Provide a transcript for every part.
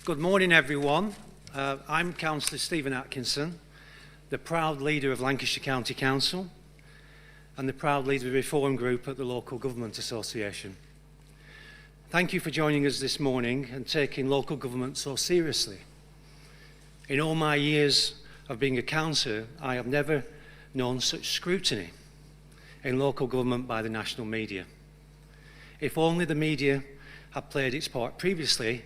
Good morning, everyone. I'm Councillor Stephen Atkinson, the proud leader of Lancashire County Council and the proud leader of the Reform Group at the Local Government Association. Thank you for joining us this morning and taking local government so seriously. In all my years of being a councillor, I have never known such scrutiny in local government by the national media. If only the media had played its part previously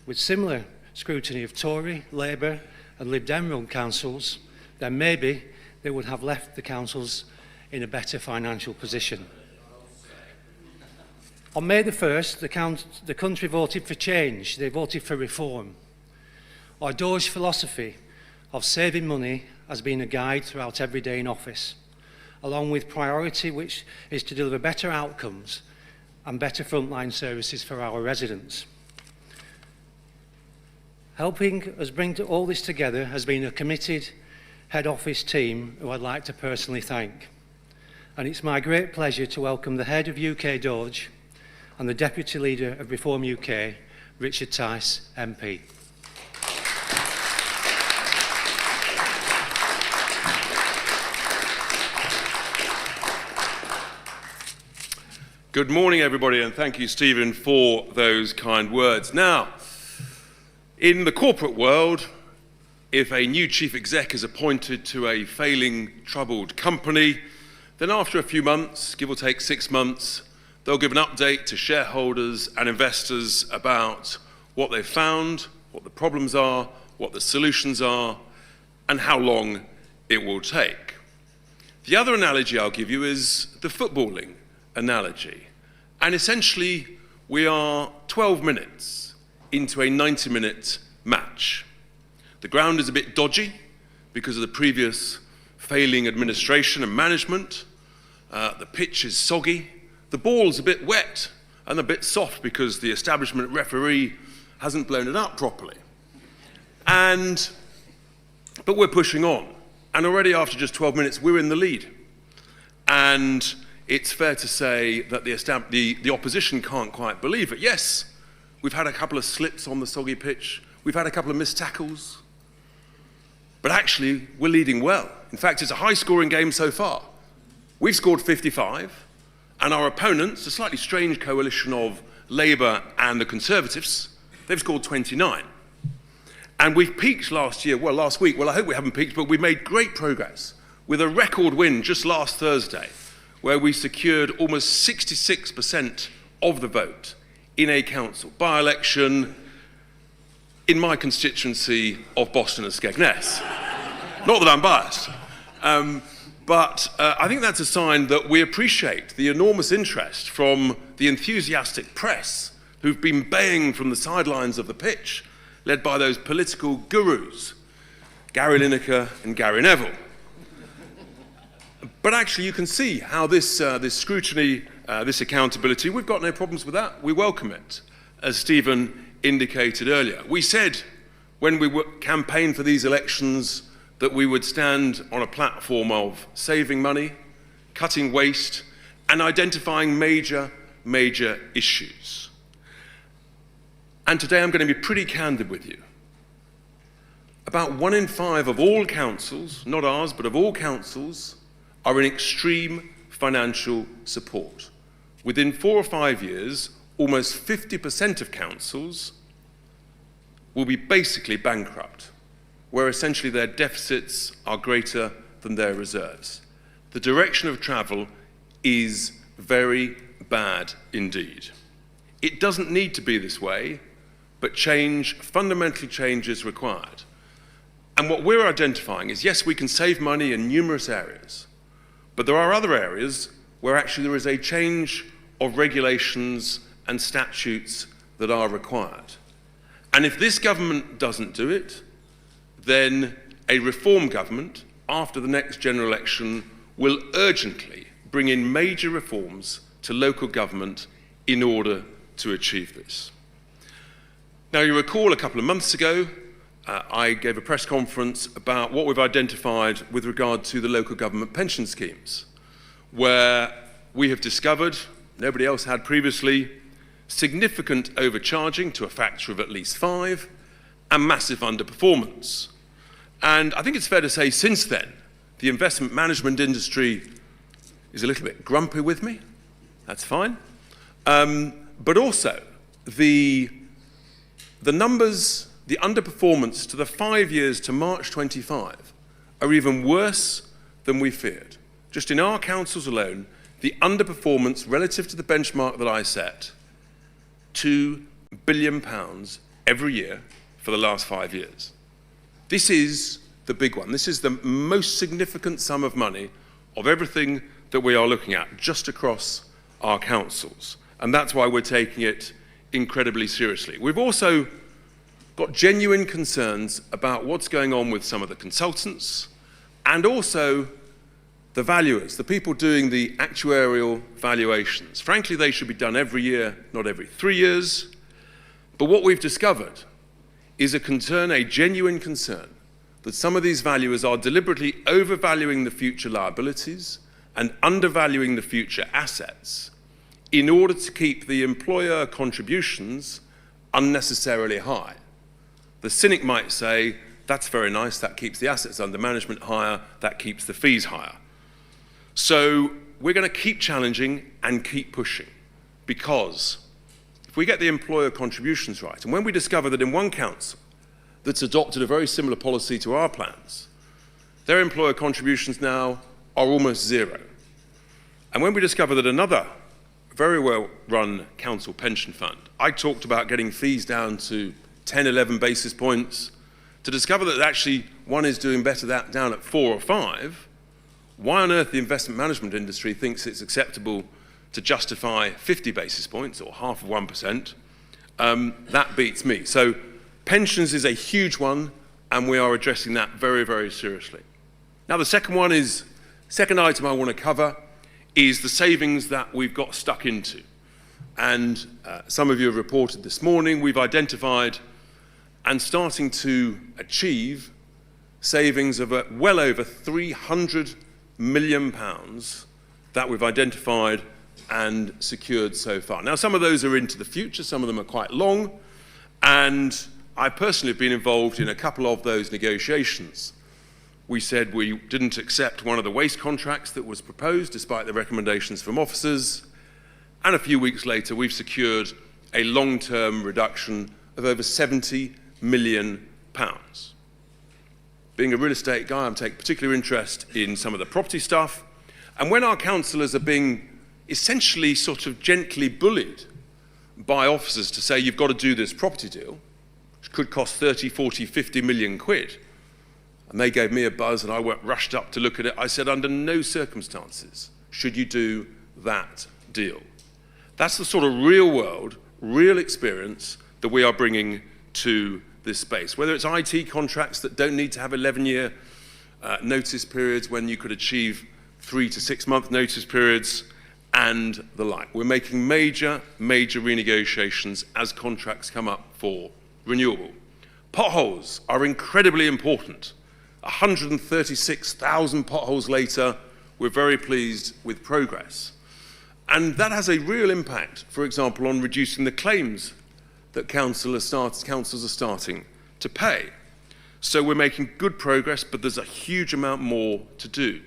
with similar scrutiny of Tory, Labour and Lib Dem run councils, then maybe they would have left the councils in a better financial position. On May the 1st, the country voted for change. They voted for reform. Our DOGE philosophy of saving money has been a guide throughout every day in office, along with priority, which is to deliver better outcomes and better frontline services for our residents. Helping us bring all this together has been a committed head office team who I'd like to personally thank. And it's my great pleasure to welcome the head of UK DOGE and the Deputy Leader of Reform UK, Richard Tice, MP. Good morning, everybody, and thank you, Stephen, for those kind words. Now, in the corporate world, if a new chief exec is appointed to a failing, troubled company, then after a few months, give or take 6 months, they'll give an update to shareholders and investors about what they've found, what the problems are, what the solutions are, and how long it will take. The other analogy I'll give you is the footballing analogy. And essentially, we are 12 minutes into a 90-minute match. The ground is a bit dodgy because of the previous failing administration and management. The pitch is soggy. The ball's a bit wet and a bit soft because the establishment referee hasn't blown it up properly. But we're pushing on. And already after just 12 minutes, we're in the lead. And it's fair to say that the opposition can't quite believe it. Yes, we've had a couple of slips on the soggy pitch. We've had a couple of missed tackles. But actually, we're leading well. In fact, it's a high-scoring game so far. We've scored 55, and our opponents, a slightly strange coalition of Labour and the Conservatives, they've scored 29. And we've peaked last week. Well, I hope we haven't peaked, but we made great progress with a record win just last Thursday, where we secured almost 66% of the vote in a council by-election in my constituency of Boston and Skegness. Not that I'm biased, but I think that's a sign that we appreciate the enormous interest from the enthusiastic press who've been baying from the sidelines of the pitch, led by those political gurus, Gary Lineker and Gary Neville. But actually, you can see how this scrutiny, this accountability, we've got no problems with that. We welcome it, as Stephen indicated earlier. We said when we campaigned for these elections that we would stand on a platform of saving money, cutting waste, and identifying major issues. And today I'm going to be pretty candid with you. About 1 in 5 of all councils, not ours, but of all councils, are in extreme financial support. Within 4 or 5 years, almost 50% of councils will be basically bankrupt, where essentially their deficits are greater than their reserves. The direction of travel is very bad indeed. It doesn't need to be this way, but fundamental change is required. And what we're identifying is, yes, we can save money in numerous areas, but there are other areas where actually there is a change of regulations and statutes that are required. And if this government doesn't do it, then a reform government, after the next general election, will urgently bring in major reforms to local government in order to achieve this. Now, you recall a couple of months ago, I gave a press conference about what we've identified with regard to the local government pension schemes, where we have discovered, nobody else had previously, significant overcharging to a factor of at least 5, and massive underperformance. And I think it's fair to say since then, the investment management industry is a little bit grumpy with me. That's fine. But also, the numbers, the underperformance to the 5 years to March 25 are even worse than we feared. Just in our councils alone, the underperformance relative to the benchmark that I set, £2 billion every year for the last 5 years. This is the big one. This is the most significant sum of money of everything that we are looking at just across our councils. And that's why we're taking it incredibly seriously. We've also got genuine concerns about what's going on with some of the consultants and also the valuers, the people doing the actuarial valuations. Frankly, they should be done every year, not every 3 years. But what we've discovered is a concern, a genuine concern, that some of these valuers are deliberately overvaluing the future liabilities and undervaluing the future assets in order to keep the employer contributions unnecessarily high. The cynic might say, that's very nice, that keeps the assets under management higher, that keeps the fees higher. So we're going to keep challenging and keep pushing, because if we get the employer contributions right, and when we discover that in one council that's adopted a very similar policy to our plans, their employer contributions now are almost zero. And when we discover that another very well-run council pension fund, I talked about getting fees down to 10, 11 basis points, to discover that actually one is doing better down at 4 or 5, why on earth the investment management industry thinks it's acceptable to justify 50 basis points or half of 1%, that beats me. So pensions is a huge one, and we are addressing that very, very seriously. Now, the second item I want to cover is the savings that we've got stuck into. And some of you have reported this morning, we've identified and starting to achieve savings of well over £300 million that we've identified and secured so far. Now, some of those are into the future, some of them are quite long, and I personally have been involved in a couple of those negotiations. We said we didn't accept one of the waste contracts that was proposed, despite the recommendations from officers, and a few weeks later we've secured a long-term reduction of over £70 million. Being a real estate guy, I'm taking particular interest in some of the property stuff, and when our councillors are being essentially sort of gently bullied by officers to say you've got to do this property deal, which could cost 30, 40, 50 million quid, and they gave me a buzz and I went rushed up to look at it, I said, under no circumstances should you do that deal. That's the sort of real world, real experience that we are bringing to this space. Whether it's IT contracts that don't need to have 11-year notice periods when you could achieve 3 to 6 month notice periods and the like. We're making major, major renegotiations as contracts come up for renewal. Potholes are incredibly important. 136,000 potholes later, we're very pleased with progress. And that has a real impact, for example, on reducing the claims that councils are starting to pay. So we're making good progress, but there's a huge amount more to do.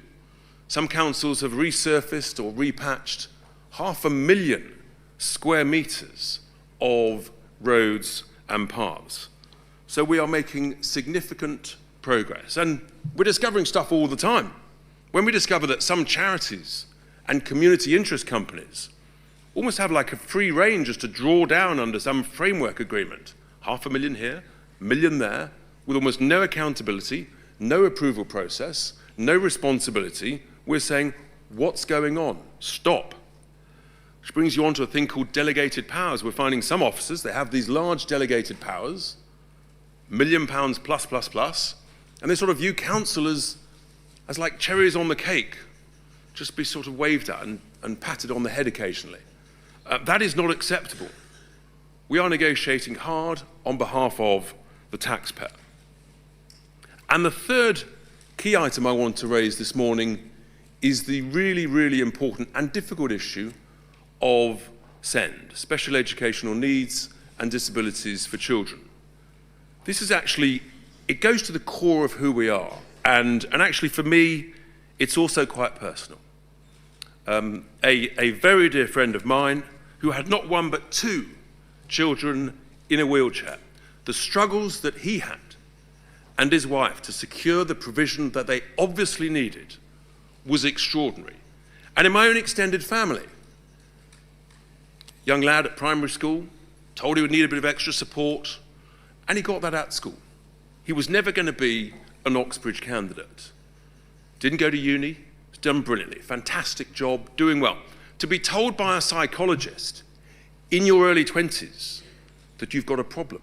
Some councils have resurfaced or repatched 500,000 square metres of roads and paths. So we are making significant progress. And we're discovering stuff all the time. When we discover that some charities and community interest companies almost have like a free range just to draw down under some framework agreement, 500,000 here, 1 million there, with almost no accountability, no approval process, no responsibility, we're saying, what's going on? Stop. Which brings you on to a thing called delegated powers. We're finding some officers, they have these large delegated powers, £1 million plus, and they sort of view councillors as like cherries on the cake, just be sort of waved at and patted on the head occasionally. That is not acceptable. We are negotiating hard on behalf of the taxpayer. And the third key item I want to raise this morning is the really, really important and difficult issue of SEND, special educational needs and disabilities for children. This is actually, it goes to the core of who we are. And actually for me, it's also quite personal. A very dear friend of mine who had not one but two children in a wheelchair, the struggles that he had and his wife to secure the provision that they obviously needed was extraordinary. And in my own extended family, young lad at primary school, told he would need a bit of extra support, and he got that at school. He was never going to be an Oxbridge candidate. Didn't go to uni, done brilliantly, fantastic job, doing well. To be told by a psychologist in your early 20s that you've got a problem,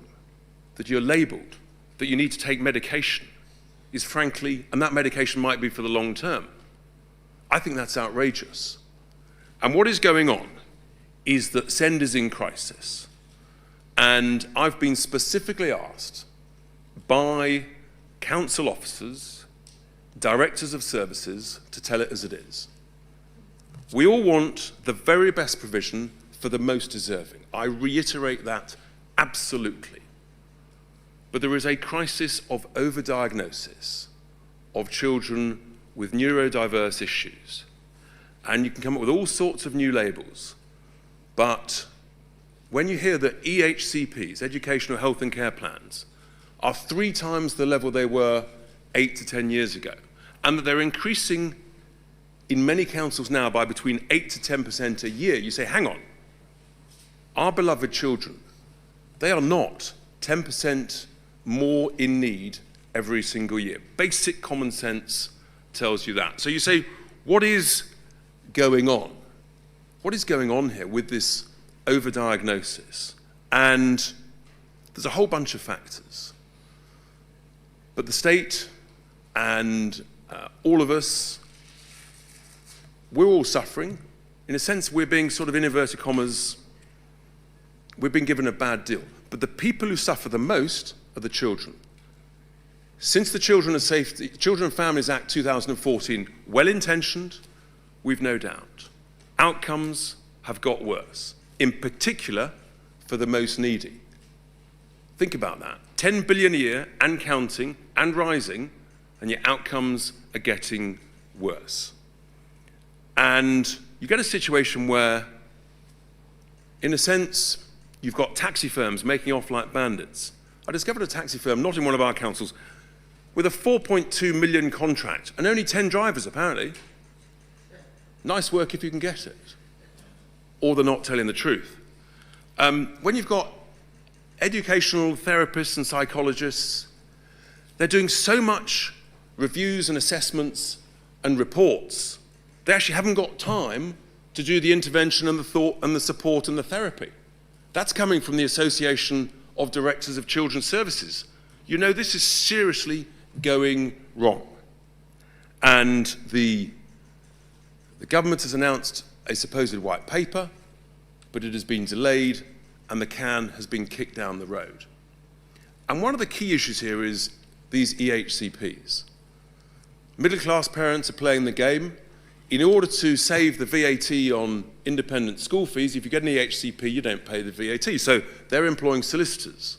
that you're labelled, that you need to take medication is frankly, and that medication might be for the long term, I think that's outrageous. And what is going on is that SEND is in crisis. And I've been specifically asked by council officers, directors of services, to tell it as it is. We all want the very best provision for the most deserving. I reiterate that absolutely. But there is a crisis of overdiagnosis of children with neurodiverse issues. And you can come up with all sorts of new labels. But when you hear that EHCPs, educational health and care plans, are 3 times the level they were 8 to 10 years ago, and that they're increasing in many councils now by between 8 to 10% a year, you say, hang on, our beloved children, they are not 10% more in need every single year. Basic common sense tells you that. So you say, what is going on? What is going on here with this overdiagnosis? And there's a whole bunch of factors. But the state and all of us, we're all suffering. In a sense, we're being sort of, in inverted commas, we've been given a bad deal. But the people who suffer the most are the children. Since the Children and Families Act 2014, well-intentioned, we've no doubt, outcomes have got worse, in particular for the most needy. Think about that. 10 billion a year and counting and rising, and your outcomes are getting worse. And you get a situation where, in a sense, you've got taxi firms making off like bandits. I discovered a taxi firm, not in one of our councils, with a 4.2 million contract and only 10 drivers, apparently. Nice work if you can get it. Or they're not telling the truth. When you've got educational therapists and psychologists, they're doing so much reviews and assessments and reports, they actually haven't got time to do the intervention and the thought and the support and the therapy. That's coming from the Association of Directors of Children's Services. You know, this is seriously going wrong. And the government has announced a supposed white paper, but it has been delayed and the can has been kicked down the road. And one of the key issues here is these EHCPs. Middle-class parents are playing the game. In order to save the VAT on independent school fees, if you get an EHCP, you don't pay the VAT. So they're employing solicitors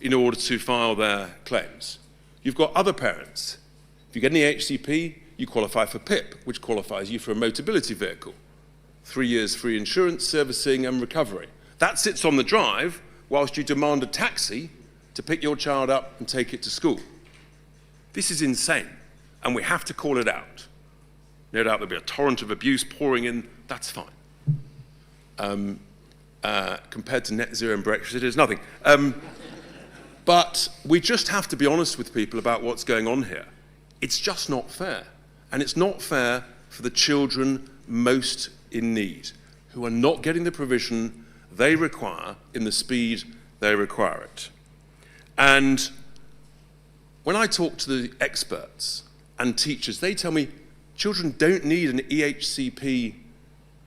in order to file their claims. You've got other parents. If you get an EHCP, you qualify for PIP, which qualifies you for a motability vehicle. 3 years free insurance, servicing and recovery. That sits on the drive whilst you demand a taxi to pick your child up and take it to school. This is insane, and we have to call it out. No doubt there'll be a torrent of abuse pouring in, that's fine. Compared to net zero and Brexit, it is nothing. But we just have to be honest with people about what's going on here. It's just not fair. And it's not fair for the children most in need, who are not getting the provision they require in the speed they require it. And when I talk to the experts and teachers, they tell me children don't need an EHCP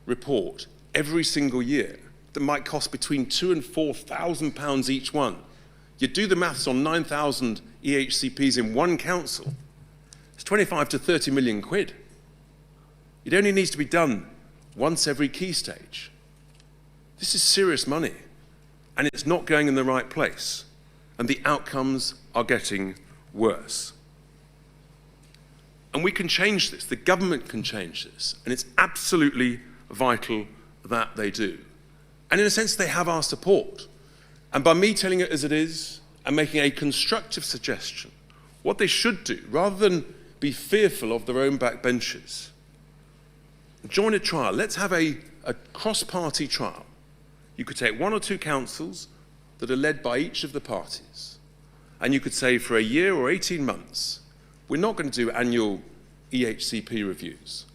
report every single year that might cost between £2,000 and £4,000 each one. You do the maths on 9,000 EHCPs in one council, it's 25 to 30 million quid. It only needs to be done once every key stage. This is serious money, and it's not going in the right place. and the outcomes are getting worse. And we can change this, the government can change this, and it's absolutely vital that they do. And in a sense, they have our support. And by me telling it as it is and making a constructive suggestion, what they should do, rather than be fearful of their own backbenchers, join a trial. Let's have a cross-party trial. You could take 1 or 2 councils that are led by each of the parties, and you could say for a year or 18 months, we're not going to do annual EHCP reviews.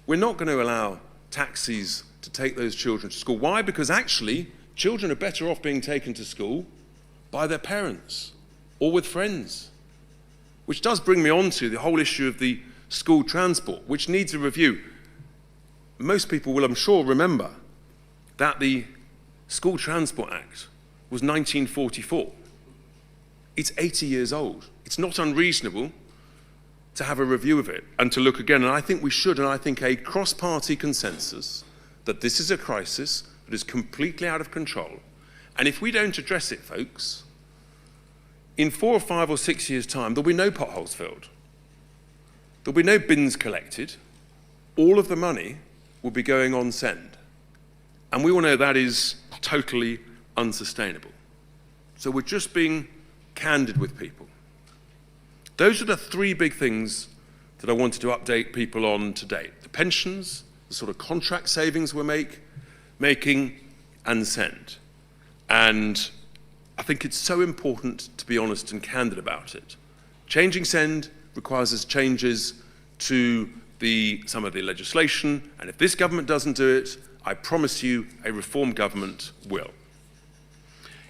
We're not going to allow taxis to take those children to school. Why? Because actually, children are better off being taken to school by their parents or with friends. Which does bring me on to the whole issue of the school transport, which needs a review. Most people will, I'm sure, remember that the School Transport Act was 1944. It's 80 years old. It's not unreasonable to have a review of it and to look again. And I think we should, and I think a cross-party consensus that this is a crisis that is completely out of control. And if we don't address it, folks, in 4 or 5 or 6 years' time, there'll be no potholes filled. There'll be no bins collected. All of the money will be going on send. And we all know that is totally unsustainable. So we're just being candid with people. Those are the 3 big things that I wanted to update people on today. The pensions, the sort of contract savings we're making, and send. And I think it's so important to be honest and candid about it. Changing send requires us changes to some of the legislation, and if this government doesn't do it, I promise you a reform government will.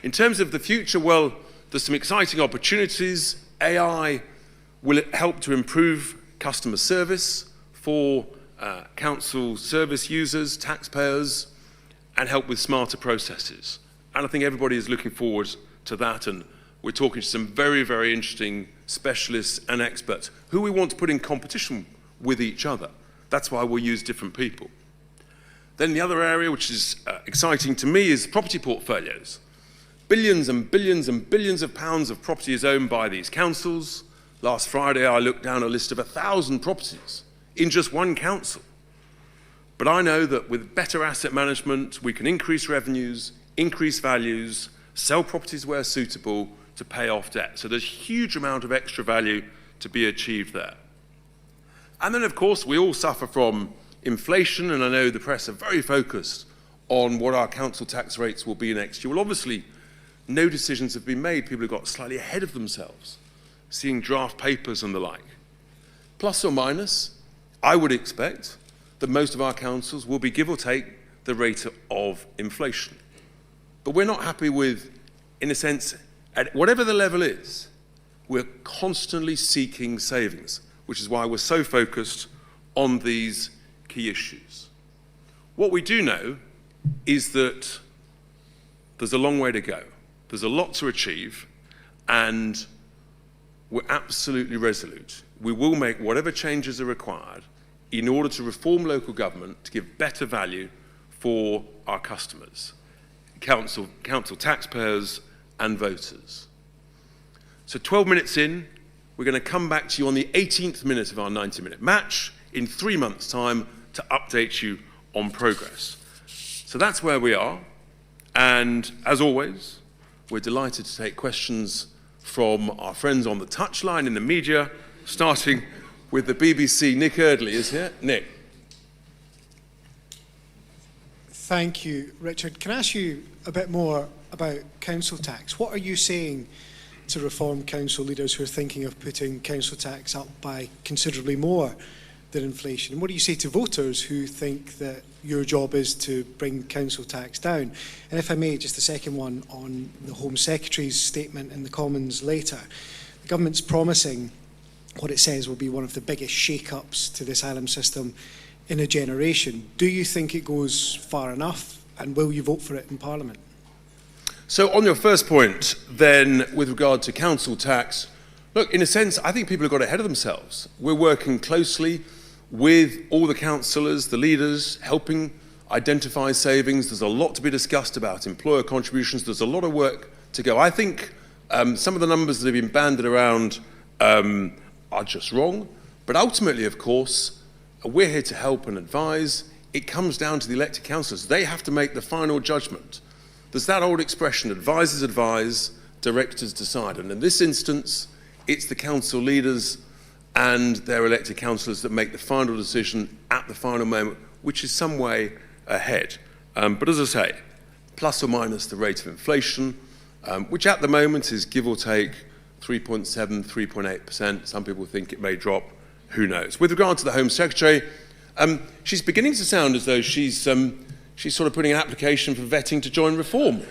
In terms of the future, well, there's some exciting opportunities. AI will help to improve customer service for council service users, taxpayers, and help with smarter processes. And I think everybody is looking forward to that, and we're talking to some very, very interesting specialists and experts who we want to put in competition with each other. That's why we'll use different people. Then the other area, which is exciting to me, is property portfolios. Billions and billions and billions of pounds of property is owned by these councils. Last Friday, I looked down a list of 1,000 properties in just one council. But I know that with better asset management, we can increase revenues, increase values, sell properties where suitable to pay off debt. So there's a huge amount of extra value to be achieved there. And then, of course, we all suffer from inflation, and I know the press are very focused on what our council tax rates will be next year. Well, obviously, no decisions have been made. People have got slightly ahead of themselves, seeing draft papers and the like. Plus or minus, I would expect that most of our councils will be, give or take, the rate of inflation. But we're not happy with, in a sense, at whatever the level is, we're constantly seeking savings, which is why we're so focused on these key issues. What we do know is that there's a long way to go. There's a lot to achieve, and we're absolutely resolute. We will make whatever changes are required in order to reform local government to give better value for our customers, council taxpayers and voters. So 12 minutes in, we're going to come back to you on the 18th minute of our 90-minute match in 3 months' time to update you on progress. So that's where we are, and as always, we're delighted to take questions from our friends on the touchline in the media, starting with the BBC. Nick Eardley is here. Nick. Thank you, Richard. Can I ask you a bit more about council tax? What are you saying to reform council leaders who are thinking of putting council tax up by considerably more than inflation? And what do you say to voters who think that your job is to bring council tax down? And if I may, just the second one on the Home Secretary's statement in the Commons later. The government's promising what it says will be one of the biggest shake-ups to the asylum system in a generation. Do you think it goes far enough, and will you vote for it in Parliament? So on your first point, then, with regard to council tax, look, in a sense, I think people have got ahead of themselves. We're working closely with all the councillors, the leaders, helping identify savings. There's a lot to be discussed about employer contributions. There's a lot of work to go. I think Some of the numbers that have been banded around are just wrong. But ultimately, of course, we're here to help and advise. It comes down to the elected councillors. They have to make the final judgment. There's that old expression, advisors advise, directors decide. And in this instance, it's the council leaders and their elected councillors that make the final decision at the final moment, which is some way ahead. But as I say, plus or minus the rate of inflation, which at the moment is give or take 3.7, 3.8%. Some people think it may drop, who knows. With regard to the Home Secretary, she's beginning to sound as though she's sort of putting an application for vetting to join Reform.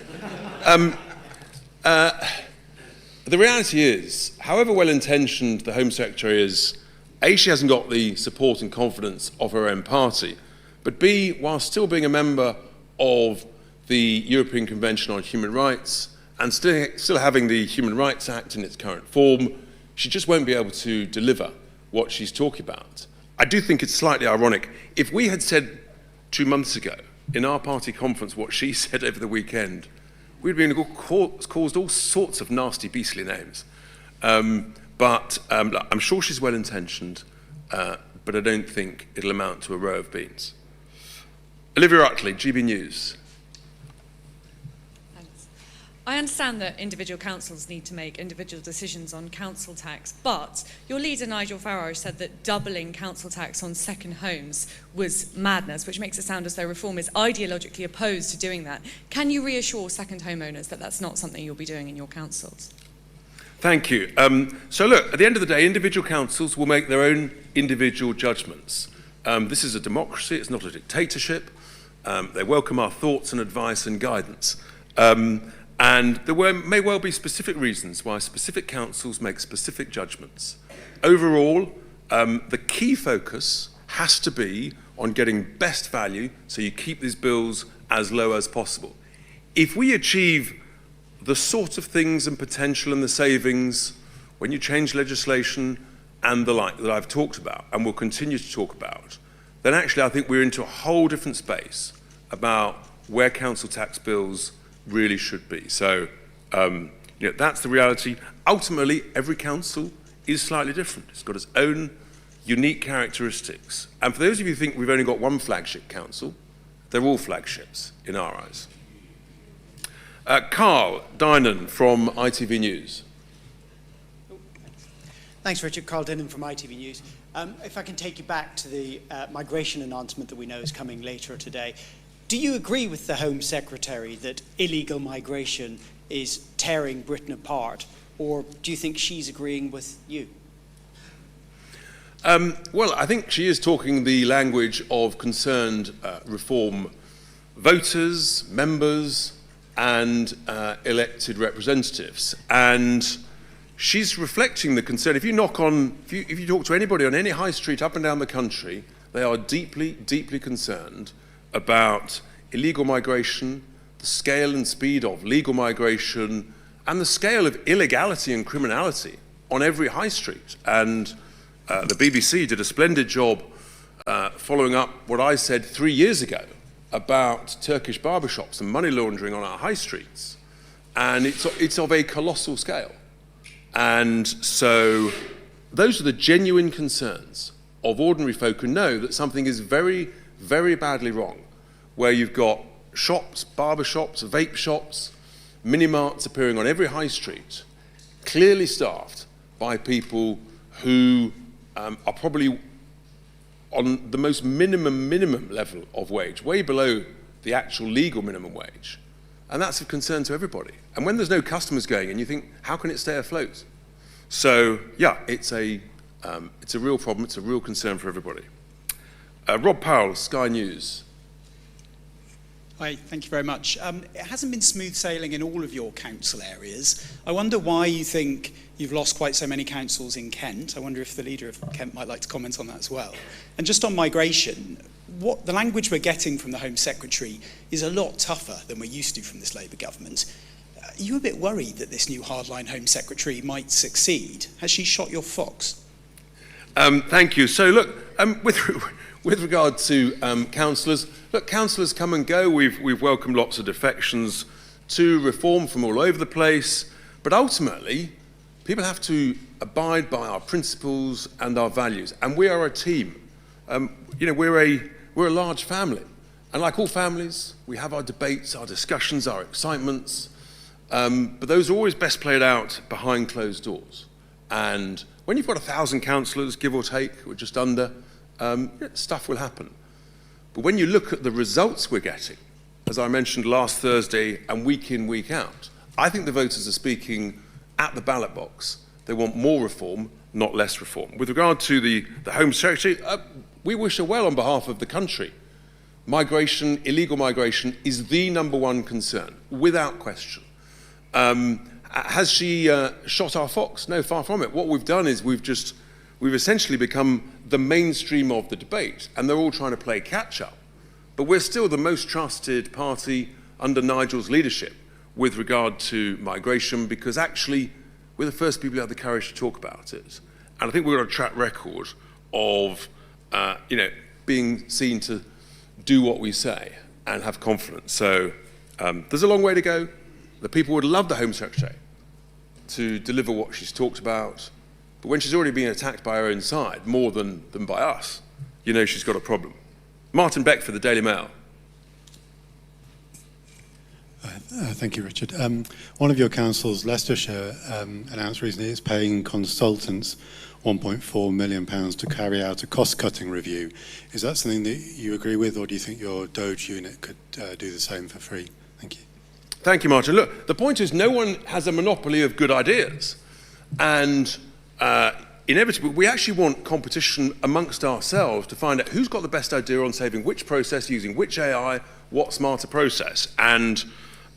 The reality is, however well-intentioned the Home Secretary is, A, she hasn't got the support and confidence of her own party, but B, while still being a member of the European Convention on Human Rights and still having the Human Rights Act in its current form, she just won't be able to deliver what she's talking about. I do think it's slightly ironic. If we had said 2 months ago in our party conference what she said over the weekend, we'd been caused all sorts of nasty, beastly names. But I'm sure she's well-intentioned, but I don't think it'll amount to a row of beans. Olivia Utley, GB News. Thanks. I understand that individual councils need to make individual decisions on council tax, but your leader, Nigel Farage, said that doubling council tax on second homes was madness, which makes it sound as though Reform is ideologically opposed to doing that. Can you reassure second homeowners that that's not something you'll be doing in your councils? Thank you. So look, at the end of the day, individual councils will make their own individual judgments. This is a democracy, it's not a dictatorship. They welcome our thoughts and advice and guidance. And there may well be specific reasons why specific councils make specific judgments. Overall, the key focus has to be on getting best value so you keep these bills as low as possible. If we achieve the sort of things and potential and the savings when you change legislation and the like that I've talked about and will continue to talk about, then actually I think we're into a whole different space about where council tax bills really should be. So that's the reality. Ultimately, every council is slightly different. It's got its own unique characteristics. And for those of you who think we've only got one flagship council, they're all flagships in our eyes. Carl Dinan from ITV News. Thanks, Richard. Carl Dinan from ITV News. If I can take you back to the migration announcement that we know is coming later today, do you agree with the Home Secretary that illegal migration is tearing Britain apart, or do you think she's agreeing with you? Well, I think she is talking the language of concerned Reform voters, members, and elected representatives. And she's reflecting the concern. If you talk to anybody on any high street up and down the country, they are deeply, deeply concerned about illegal migration, the scale and speed of legal migration, and the scale of illegality and criminality on every high street. And the BBC did a splendid job following up what I said 3 years ago about Turkish barbershops and money laundering on our high streets. And it's of a colossal scale. And so those are the genuine concerns of ordinary folk who know that something is very, very badly wrong, where you've got shops, barbershops, vape shops, mini-marts appearing on every high street, clearly staffed by people who are probably on the most minimum level of wage, way below the actual legal minimum wage. And that's of concern to everybody. And when there's no customers going in, you think, how can it stay afloat? So, yeah, it's a real problem. It's a real concern for everybody. Rob Powell, Sky News. Hi, thank you very much. It hasn't been smooth sailing in all of your council areas. I wonder why you think you've lost quite so many councils in Kent. I wonder if the leader of Kent might like to comment on that as well. And just on migration, what the language we're getting from the Home Secretary is a lot tougher than we're used to from this Labour government. Are you a bit worried that this new hardline Home Secretary might succeed? Has she shot your fox? Thank you. So look, with regard to councillors, look, councillors come and go. We've welcomed lots of defections to Reform from all over the place. But ultimately, people have to abide by our principles and our values, and we are a team. We're a large family, and like all families, we have our debates, our discussions, our excitements, but those are always best played out behind closed doors. And when you've got 1,000 councillors, give or take, or just under, stuff will happen. But when you look at the results we're getting, as I mentioned last Thursday and week in, week out, I think the voters are speaking at the ballot box. They want more reform, not less reform. With regard to the Home Secretary, we wish her well on behalf of the country. Migration, illegal migration, is the #1 concern, without question. Has she shot our fox? No, far from it. What we've done is we've essentially become the mainstream of the debate, and they're all trying to play catch-up. But we're still the most trusted party under Nigel's leadership with regard to migration, because actually we're the first people who have the courage to talk about it. And I think we've got a track record of being seen to do what we say and have confidence. So there's a long way to go. The people would love the Home Secretary to deliver what she's talked about, but when she's already being attacked by her own side, more than by us, she's got a problem. Martin Beck for the Daily Mail. Thank you, Richard. One of your councils, Leicestershire, announced recently it's paying consultants £1.4 million to carry out a cost-cutting review. Is that something that you agree with, or do you think your DOGE unit could do the same for free? Thank you. Thank you, Martin. Look, the point is no one has a monopoly of good ideas. And inevitably, we actually want competition amongst ourselves to find out who's got the best idea on saving which process, using which AI, what smarter process. And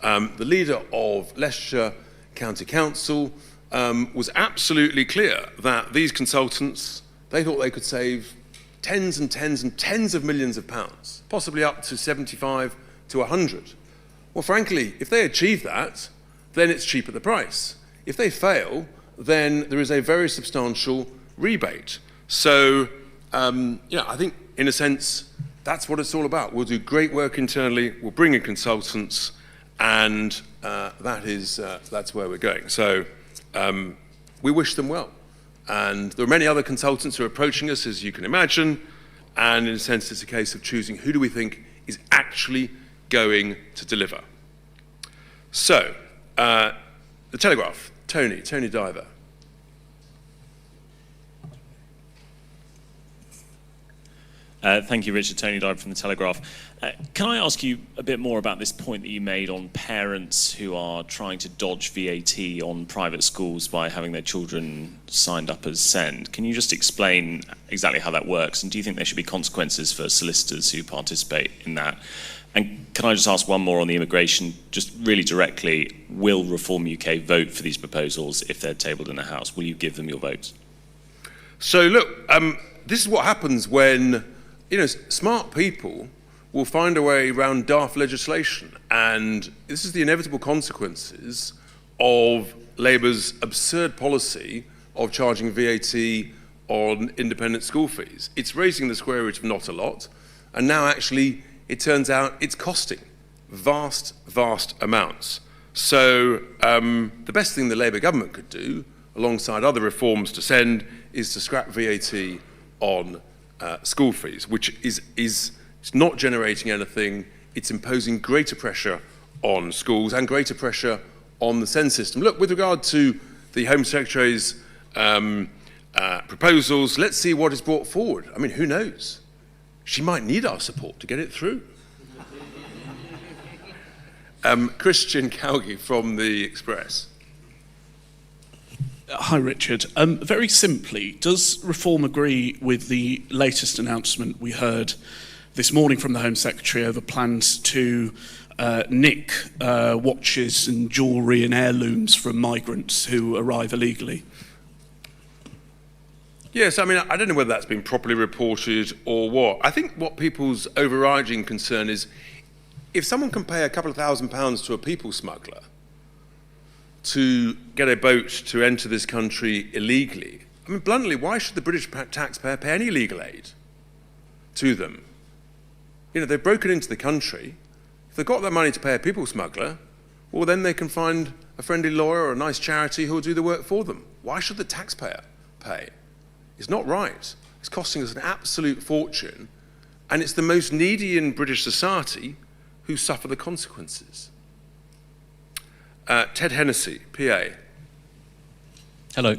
the leader of Leicestershire County Council was absolutely clear that these consultants, they thought they could save tens and tens and tens of millions of pounds, possibly up to 75 to 100. Well, frankly, if they achieve that, then it's cheap at the price. If they fail, then there is a very substantial rebate. So, I think, in a sense, that's what it's all about. We'll do great work internally, we'll bring in consultants, and that's where we're going. So, we wish them well. And there are many other consultants who are approaching us, as you can imagine, and in a sense, it's a case of choosing who do we think is actually going to deliver. So, the Telegraph, Tony Diver. Thank you, Richard. Tony Diver from the Telegraph. Can I ask you a bit more about this point that you made on parents who are trying to dodge VAT on private schools by having their children signed up as SEND? Can you just explain exactly how that works? And do you think there should be consequences for solicitors who participate in that? And can I just ask one more on the immigration, just really directly, will Reform UK vote for these proposals if they're tabled in the House? Will you give them your votes? So look, this is what happens when, smart people will find a way around daft legislation. And this is the inevitable consequences of Labour's absurd policy of charging VAT on independent school fees. It's raising the square root of not a lot, and now actually it turns out it's costing vast, vast amounts. So the best thing the Labour government could do, alongside other reforms to send, is to scrap VAT on school fees, which is not generating anything. It's imposing greater pressure on schools and greater pressure on the SEND system. Look, with regard to the Home Secretary's proposals, let's see what is brought forward. I mean, who knows? She might need our support to get it through. Christian Calgie from The Express. Hi, Richard. Very simply, does Reform agree with the latest announcement we heard this morning from the Home Secretary over plans to nick watches and jewellery and heirlooms from migrants who arrive illegally? Yes, I mean, I don't know whether that's been properly reported or what. I think what people's overriding concern is if someone can pay a couple of £1,000s to a people smuggler to get a boat to enter this country illegally, I mean, bluntly, why should the British taxpayer pay any legal aid to them? They've broken into the country. If they've got that money to pay a people smuggler, well, then they can find a friendly lawyer or a nice charity who will do the work for them. Why should the taxpayer pay? It's not right. It's costing us an absolute fortune, and it's the most needy in British society who suffer the consequences. Ted Hennessy, PA. Hello.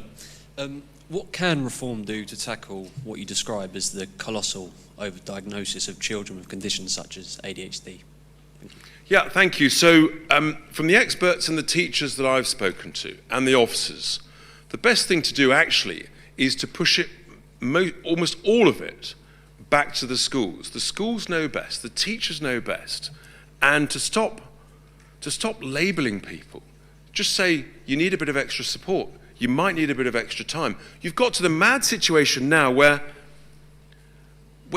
What can reform do to tackle what you describe as the colossal overdiagnosis of children with conditions such as ADHD? Thank you. Yeah, thank you. So from the experts and the teachers that I've spoken to and the officers, the best thing to do actually is to push it, almost all of it, back to the schools. The schools know best, the teachers know best, and to stop labelling people. Just say, you need a bit of extra support. You might need a bit of extra time. You've got to the mad situation now where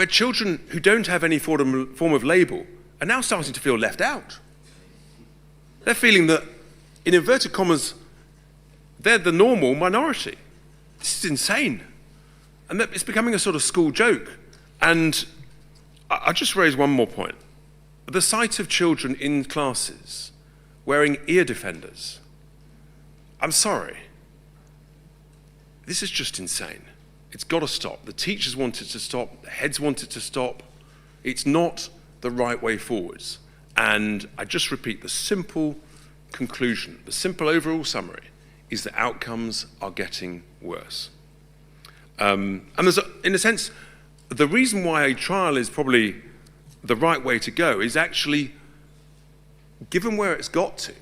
children who don't have any form of label are now starting to feel left out. They're feeling that, in inverted commas, they're the normal minority. This is insane. And that it's becoming a sort of school joke. And I'll just raise one more point. The sight of children in classes wearing ear defenders, I'm sorry. This is just insane. It's got to stop. The teachers want it to stop. The heads want it to stop. It's not the right way forwards. And I just repeat, the simple conclusion, the simple overall summary is that outcomes are getting worse. And there's, in a sense, the reason why a trial is probably the right way to go is actually, given where it's got to,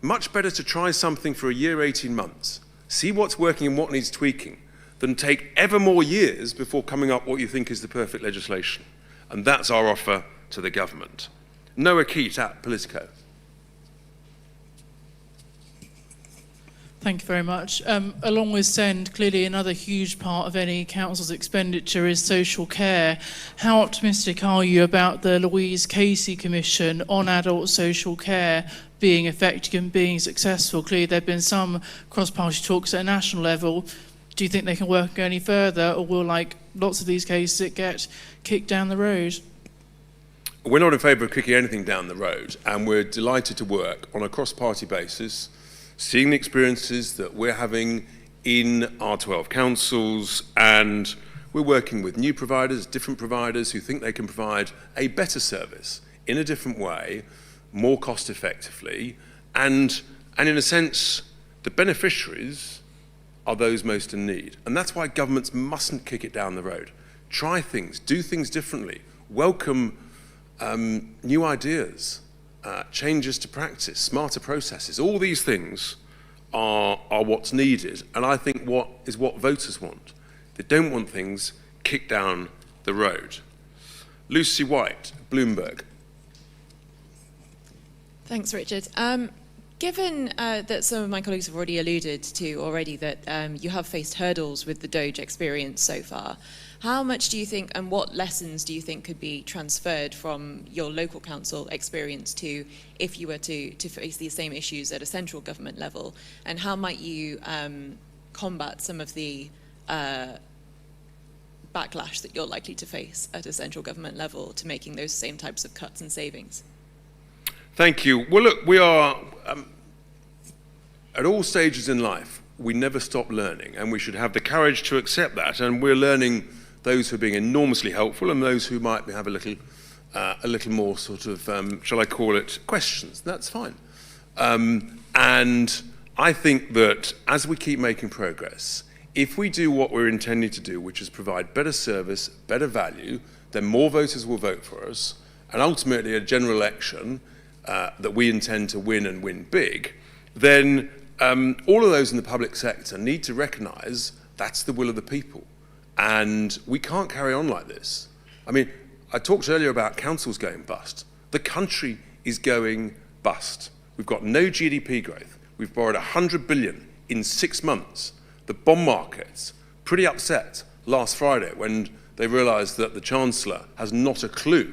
much better to try something for a year, 18 months, see what's working and what needs tweaking, than take ever more years before coming up what you think is the perfect legislation. And that's our offer to the government. Noah Keat at Politico. Thank you very much. Along with SEND, clearly another huge part of any council's expenditure is social care. How optimistic are you about the Louise Casey Commission on adult social care being effective and being successful? Clearly there have been some cross-party talks at a national level. Do you think they can work any further, or will, like lots of these cases, it get kicked down the road? We're not in favour of kicking anything down the road, and we're delighted to work on a cross-party basis, seeing the experiences that we're having in our 12 councils, and we're working with new providers, different providers who think they can provide a better service in a different way, more cost effectively, and in a sense, the beneficiaries are those most in need. And that's why governments mustn't kick it down the road. Try things, do things differently, welcome new ideas, changes to practice, smarter processes. All these things are what's needed, and I think what voters want. They don't want things kicked down the road. Lucy White, Bloomberg. Thanks, Richard. Given that some of my colleagues have already alluded to that you have faced hurdles with the DOGE experience so far, how much do you think, and what lessons do you think could be transferred from your local council experience to if you were to face these same issues at a central government level? And how might you combat some of the backlash that you're likely to face at a central government level to making those same types of cuts and savings? Thank you. Well, look, we are, at all stages in life, we never stop learning, and we should have the courage to accept that. And we're learning those who are being enormously helpful and those who might have a little more sort of, shall I call it, questions. That's fine. And I think that as we keep making progress, if we do what we're intending to do, which is provide better service, better value, then more voters will vote for us, and ultimately a general election that we intend to win and win big, then all of those in the public sector need to recognise that's the will of the people. And we can't carry on like this. I mean, I talked earlier about councils going bust. The country is going bust. We've got no GDP growth. We've borrowed 100 billion in 6 months. The bond market's pretty upset last Friday when they realised that the Chancellor has not a clue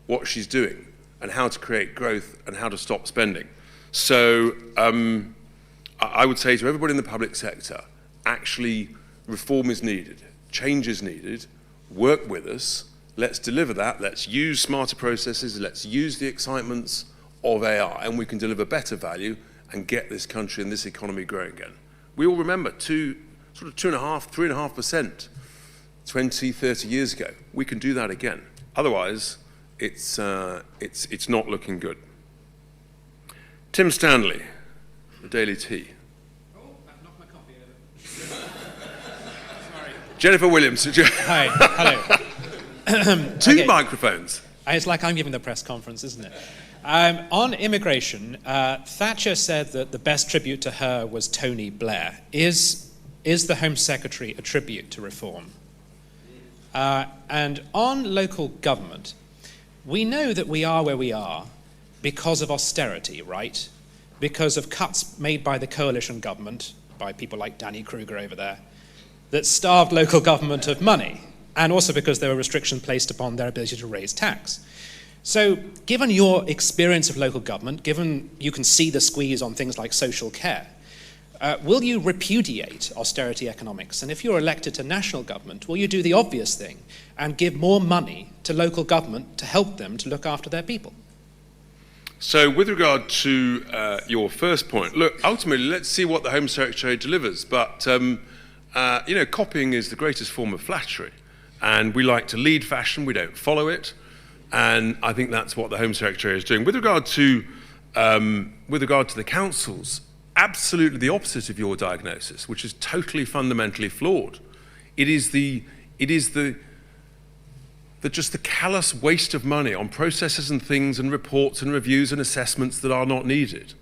what she's doing and how to create growth and how to stop spending. So I would say to everybody in the public sector, actually reform is needed, change is needed, work with us, let's deliver that, let's use smarter processes, let's use the excitements of AI, and we can deliver better value and get this country and this economy growing again. We all remember 3.5%, 20, 30 years ago. We can do that again. Otherwise, it's not looking good. Tim Stanley, the Daily Tea. Oh, I've knocked my copy over. Sorry. Jennifer Williams. Hi, hello. Two microphones. It's like I'm giving the press conference, isn't it? On immigration, Thatcher said that the best tribute to her was Tony Blair. Is the Home Secretary a tribute to reform? And on local government, we know that we are where we are because of austerity, right? Because of cuts made by the coalition government, by people like Danny Kruger over there, that starved local government of money, and also because there were restrictions placed upon their ability to raise tax. So, given your experience of local government, given you can see the squeeze on things like social care, will you repudiate austerity economics? And if you're elected to national government, will you do the obvious thing and give more money to local government to help them to look after their people? So with regard to your first point, look, ultimately, let's see what the Home Secretary delivers. But, copying is the greatest form of flattery. And we like to lead fashion, we don't follow it. And I think that's what the Home Secretary is doing. With regard to the councils, absolutely the opposite of your diagnosis, which is totally fundamentally flawed. It is just the callous waste of money on processes and things and reports and reviews and assessments that are not needed.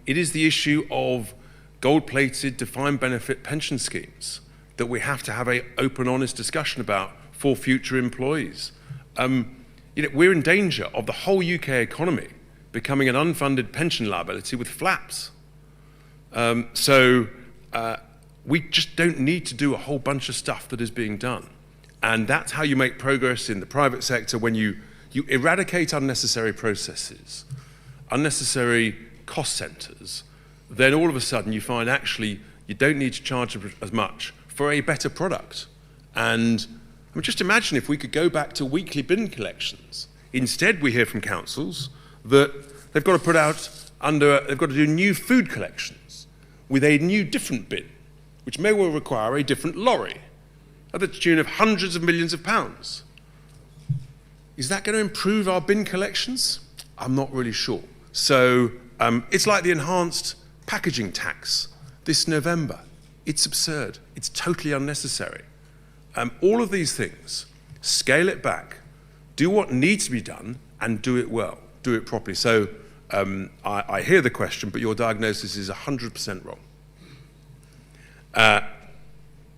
It is the issue of gold-plated defined benefit pension schemes that we have to have an open, honest discussion about for future employees. We're in danger of the whole UK economy becoming an unfunded pension liability with flaps. We just don't need to do a whole bunch of stuff that is being done. And that's how you make progress in the private sector, when you eradicate unnecessary processes, unnecessary cost centres, then all of a sudden you find actually you don't need to charge as much for a better product. And just imagine if we could go back to weekly bin collections. Instead, we hear from councils that they've got to do new food collections with a new different bin, which may well require a different lorry, at the tune of hundreds of millions of pounds. Is that going to improve our bin collections? I'm not really sure. So it's like the enhanced packaging tax this November. It's absurd. It's totally unnecessary. All of these things, scale it back, do what needs to be done, and do it well, do it properly. So I hear the question, but your diagnosis is 100% wrong.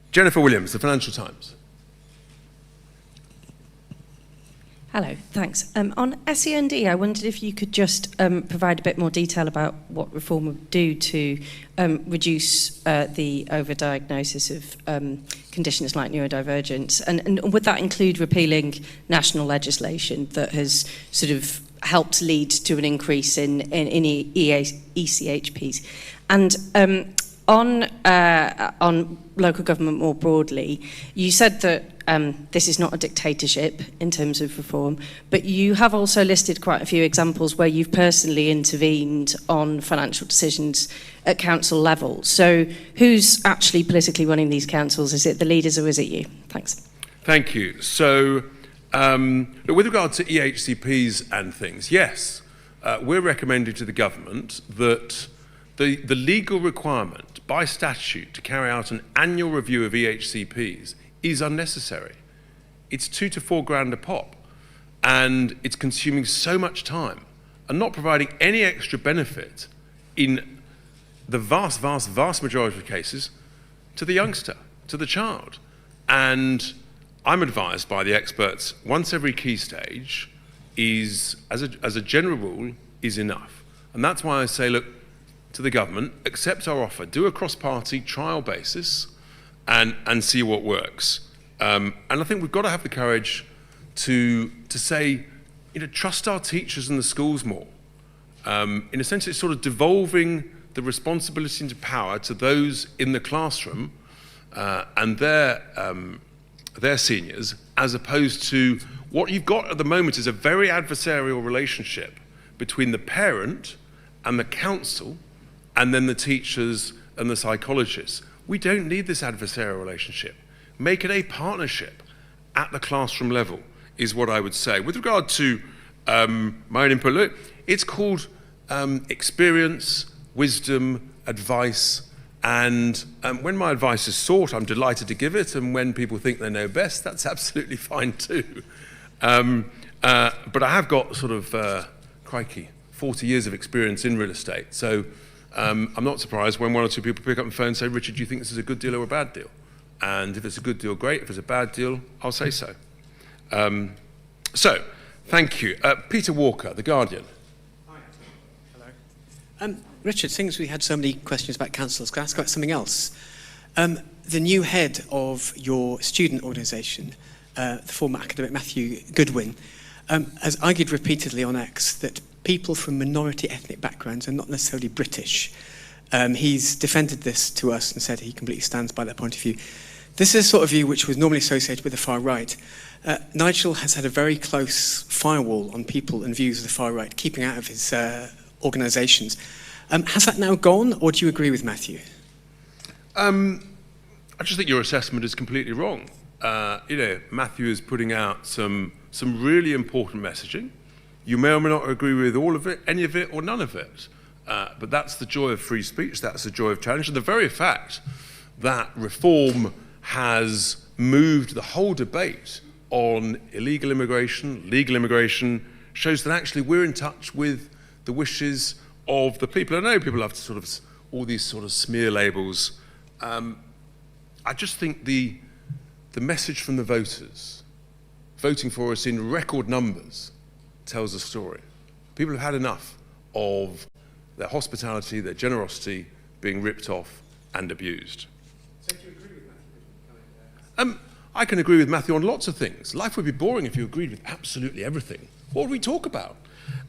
Jennifer Williams, the Financial Times. Hello, thanks. On SEND, I wondered if you could just provide a bit more detail about what reform would do to reduce the overdiagnosis of conditions like neurodivergence, and would that include repealing national legislation that has sort of helped lead to an increase in ECHPs? And on local government more broadly, you said that this is not a dictatorship in terms of reform, but you have also listed quite a few examples where you've personally intervened on financial decisions at council level. So who's actually politically running these councils? Is it the leaders or is it you? Thanks. Thank you. So with regard to EHCPs and things, yes, we're recommending to the government that the legal requirement by statute to carry out an annual review of EHCPs is unnecessary. It's $2 to $4 grand a pop, and it's consuming so much time and not providing any extra benefit in the vast, vast, vast majority of cases to the youngster, to the child. And I'm advised by the experts, once every key stage is, as a general rule, is enough. And that's why I say, look, to the government, accept our offer, do a cross-party trial basis and see what works. And I think we've got to have the courage to say, trust our teachers and the schools more. In a sense, it's sort of devolving the responsibility into power to those in the classroom and their seniors, as opposed to what you've got at the moment is a very adversarial relationship between the parent and the council, and then the teachers and the psychologists. We don't need this adversarial relationship. Make it a partnership at the classroom level, is what I would say. With regard to my own input, look, it's called experience, wisdom, advice, and when my advice is sought, I'm delighted to give it, and when people think they know best, that's absolutely fine too. But I have got sort of, crikey, 40 years of experience in real estate, so I'm not surprised when one or two people pick up the phone and say, Richard, do you think this is a good deal or a bad deal? And if it's a good deal, great. If it's a bad deal, I'll say so. So, thank you. Peter Walker, The Guardian. Richard, since we had so many questions about councils, can I ask about something else? The new head of your student organisation, the former academic Matthew Goodwin, has argued repeatedly on X that people from minority ethnic backgrounds are not necessarily British. He's defended this to us and said he completely stands by that point of view. This is a sort of view which was normally associated with the far right. Nigel has had a very close firewall on people and views of the far right, keeping out of his organisations. Has that now gone, or do you agree with Matthew? I just think your assessment is completely wrong. Matthew is putting out some really important messaging. You may or may not agree with all of it, any of it, or none of it. But that's the joy of free speech, that's the joy of challenge. And the very fact that reform has moved the whole debate on illegal immigration, legal immigration, shows that actually we're in touch with the wishes of the people. I know people have to sort of, all these sort of smear labels. I just think the message from the voters, voting for us in record numbers, tells a story. People have had enough of their hospitality, their generosity being ripped off and abused. So do you agree with Matthew? I can agree with Matthew on lots of things. Life would be boring if you agreed with absolutely everything. What would we talk about?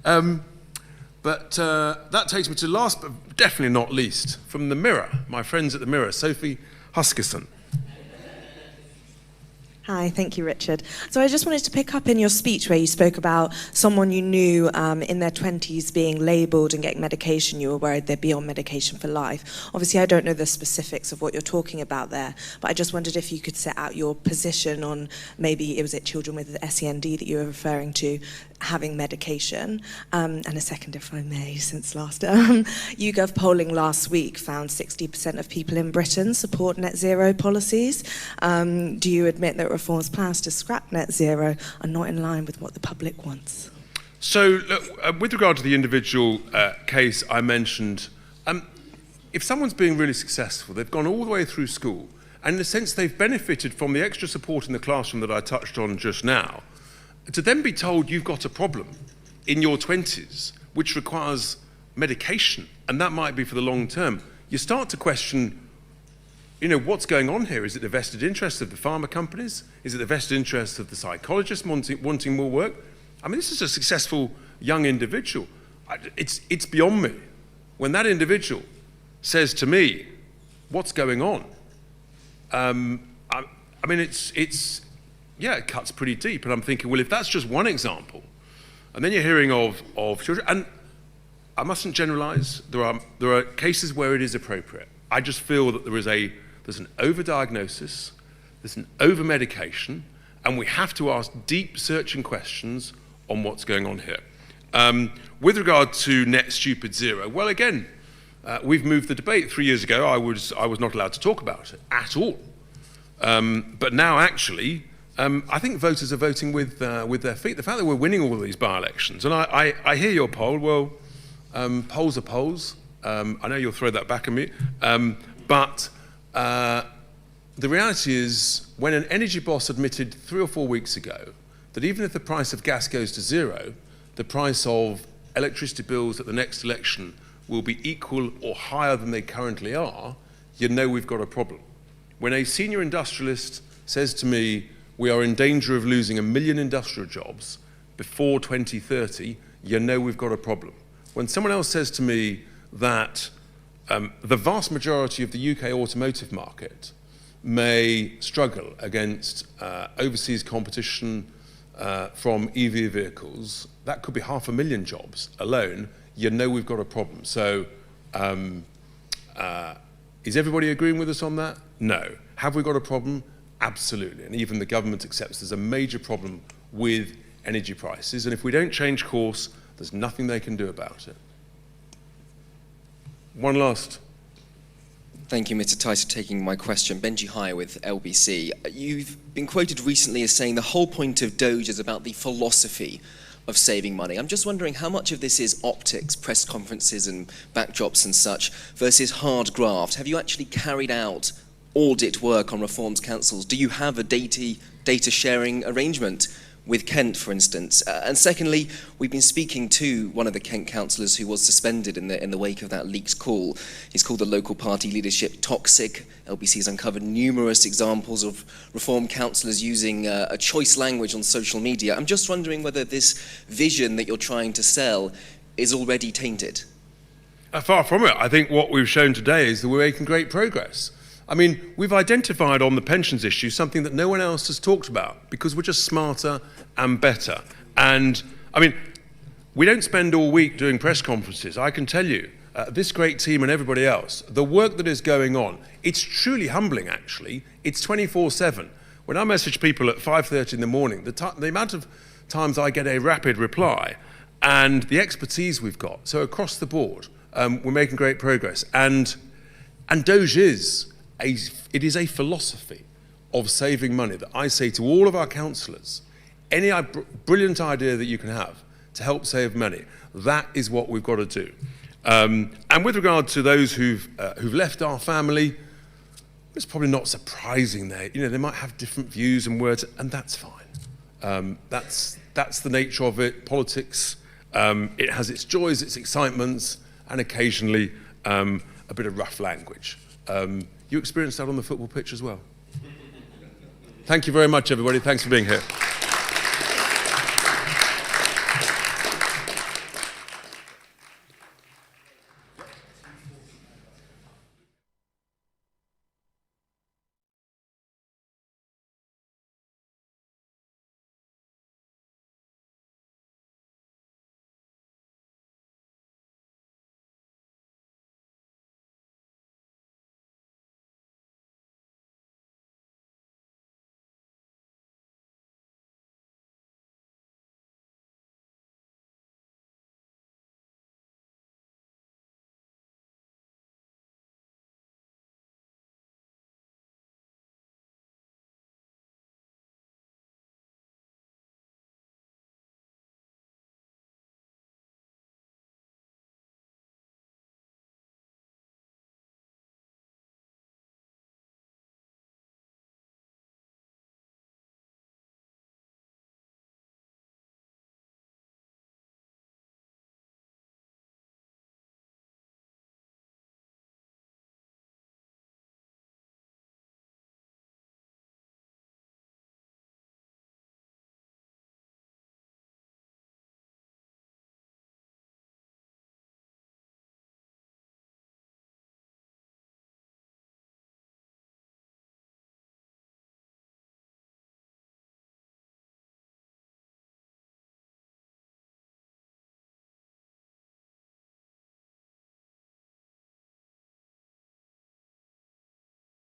But that takes me to last, but definitely not least, from the Mirror, my friends at the Mirror, Sophie Huskisson. Hi, thank you, Richard. So I just wanted to pick up in your speech where you spoke about someone you knew in their 20s being labelled and getting medication. You were worried they'd be on medication for life. Obviously, I don't know the specifics of what you're talking about there, but I just wondered if you could set out your position on maybe, was it children with SEND that you were referring to having medication? And a second, if I may, since last. YouGov polling last week found 60% of people in Britain support net zero policies. Do you admit that reform's plans to scrap net zero are not in line with what the public wants? So, look, with regard to the individual case I mentioned, if someone's being really successful, they've gone all the way through school, and in a sense they've benefited from the extra support in the classroom that I touched on just now, to then be told you've got a problem in your 20s which requires medication, and that might be for the long term, you start to question, what's going on here? Is it the vested interest of the pharma companies? Is it the vested interest of the psychologists wanting more work? I mean, this is a successful young individual. It's beyond me. When that individual says to me, what's going on? I mean, it cuts pretty deep. And I'm thinking, well, if that's just one example, and then you're hearing of children, and I mustn't generalize, there are cases where it is appropriate. I just feel that there's an overdiagnosis, there's an over-medication, and we have to ask deep searching questions on what's going on here. With regard to net stupid zero, well, again, we've moved the debate. 3 years ago, I was not allowed to talk about it at all. But now, actually, I think voters are voting with their feet. The fact that we're winning all of these by-elections, and I hear your poll, well, polls are polls. I know you'll throw that back at me, but the reality is, when an energy boss admitted 3 or 4 weeks ago that even if the price of gas goes to zero, the price of electricity bills at the next election will be equal or higher than they currently are, you know we've got a problem. When a senior industrialist says to me, we are in danger of losing 1 million industrial jobs before 2030, you know we've got a problem. When someone else says to me that the vast majority of the UK automotive market may struggle against overseas competition, from EV vehicles, that could be 500,000 jobs alone. You know we've got a problem. So is everybody agreeing with us on that? No. Have we got a problem? Absolutely. And even the government accepts there's a major problem with energy prices. And if we don't change course, there's nothing they can do about it. One last. Thank you, Mr. Tice, for taking my question. Benji High with LBC. You've been quoted recently as saying the whole point of DOGE is about the philosophy of saving money. I'm just wondering how much of this is optics, press conferences and backdrops and such, versus hard graft. Have you actually carried out audit work on reforms councils? Do you have a data sharing arrangement with Kent, for instance? And secondly, we've been speaking to one of the Kent councillors who was suspended in the wake of that leaked call. He's called the local party leadership toxic. LBC has uncovered numerous examples of reform councillors using a choice language on social media. I'm just wondering whether this vision that you're trying to sell is already tainted. Far from it. I think what we've shown today is that we're making great progress. I mean, we've identified on the pensions issue something that no one else has talked about because we're just smarter and better. And, I mean, we don't spend all week doing press conferences. I can tell you, this great team and everybody else, the work that is going on, it's truly humbling, actually. It's 24/7. When I message people at 5:30 in the morning, the amount of times I get a rapid reply and the expertise we've got. So across the board, we're making great progress. And DOGE is a philosophy of saving money that I say to all of our councillors, any brilliant idea that you can have to help save money, that is what we've got to do. And with regard to those who've left our family, it's probably not surprising they might have different views and words, and that's fine. That's the nature of it. Politics, it has its joys, its excitements, and occasionally a bit of rough language. You experienced that on the football pitch as well. Thank you very much, everybody. Thanks for being here.